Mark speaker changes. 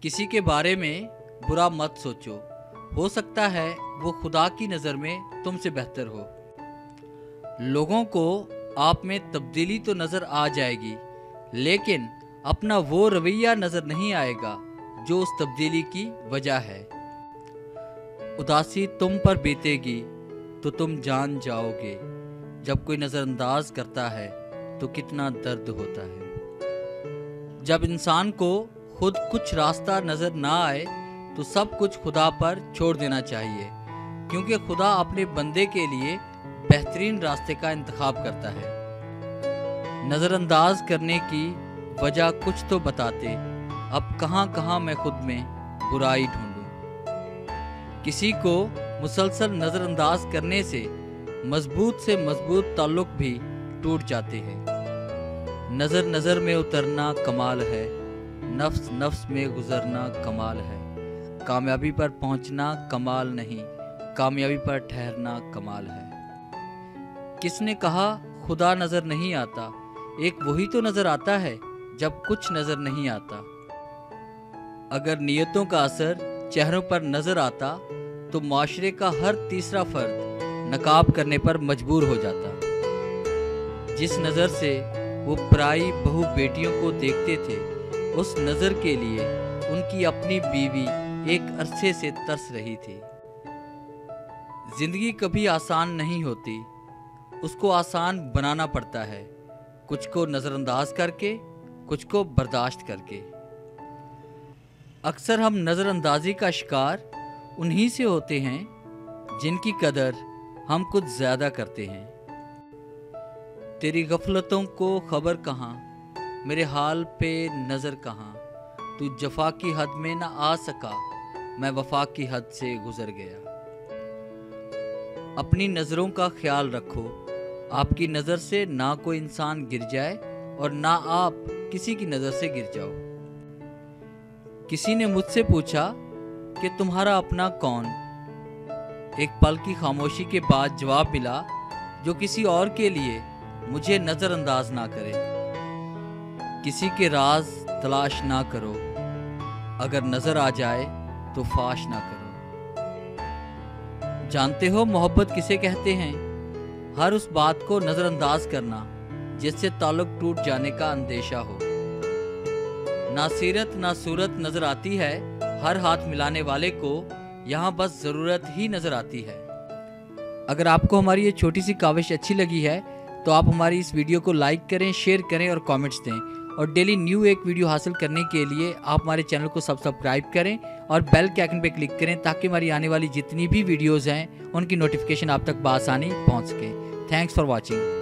Speaker 1: किसी के बारे में बुरा मत सोचो, हो सकता है वो खुदा की नज़र में तुमसे बेहतर हो। लोगों को आप में तब्दीली तो नज़र आ जाएगी, लेकिन अपना वो रवैया नज़र नहीं आएगा जो उस तब्दीली की वजह है। उदासी तुम पर बीतेगी तो तुम जान जाओगे, जब कोई नज़रअंदाज करता है तो कितना दर्द होता है। जब इंसान को खुद कुछ रास्ता नज़र ना आए तो सब कुछ खुदा पर छोड़ देना चाहिए, क्योंकि खुदा अपने बंदे के लिए बेहतरीन रास्ते का इंतखाब करता है। नज़रअंदाज करने की वजह कुछ तो बताते, अब कहाँ कहाँ मैं खुद में बुराई ढूंढूं। किसी को मुसलसल नज़रअंदाज करने से मजबूत ताल्लुक भी टूट जाते हैं। नज़र नज़र में उतरना कमाल है, नफ्स नफ्स में गुजरना कमाल है। कामयाबी पर पहुंचना कमाल नहीं, कामयाबी पर ठहरना कमाल है। किसने कहा खुदा नज़र नहीं आता? एक वही तो नज़र आता है जब कुछ नज़र नहीं आता। अगर नियतों का असर चेहरों पर नज़र आता तो माशरे का हर तीसरा फर्द नकाब करने पर मजबूर हो जाता। जिस नज़र से वो पराई बहू बेटियों को देखते थे, उस नज़र के लिए उनकी अपनी बीवी एक अरसे से तरस रही थी। जिंदगी कभी आसान नहीं होती, उसको आसान बनाना पड़ता है, कुछ को नज़रअंदाज करके, कुछ को बर्दाश्त करके। अक्सर हम नज़रअंदाजी का शिकार उन्हीं से होते हैं जिनकी कदर हम कुछ ज़्यादा करते हैं। तेरी गफलतों को खबर कहाँ, मेरे हाल पे नज़र कहाँ। तू जफा की हद में ना आ सका, मैं वफा की हद से गुजर गया। अपनी नज़रों का ख्याल रखो, आपकी नज़र से ना कोई इंसान गिर जाए और ना आप किसी की नज़र से गिर जाओ। किसी ने मुझसे पूछा कि तुम्हारा अपना कौन? एक पल की खामोशी के बाद जवाब मिला, जो किसी और के लिए मुझे नज़रअंदाज ना करे। किसी के राज तलाश ना करो, अगर नज़र आ जाए तो फाश ना करो। जानते हो मोहब्बत किसे कहते हैं? हर उस बात को नज़रअंदाज करना जिससे ताल्लुक टूट जाने का अंदेशा हो। ना सीरत ना सूरत नज़र आती है, हर हाथ मिलाने वाले को यहाँ बस ज़रूरत ही नज़र आती है। अगर आपको हमारी ये छोटी सी काविश अच्छी लगी है तो आप हमारी इस वीडियो को लाइक करें, शेयर करें और कमेंट्स दें। और डेली न्यू एक वीडियो हासिल करने के लिए आप हमारे चैनल को सब्सक्राइब करें और बेल के आइकन पर क्लिक करें, ताकि हमारी आने वाली जितनी भी वीडियोज़ हैं उनकी नोटिफिकेशन आप तक बआसानी पहुँच सके। Thanks for watching.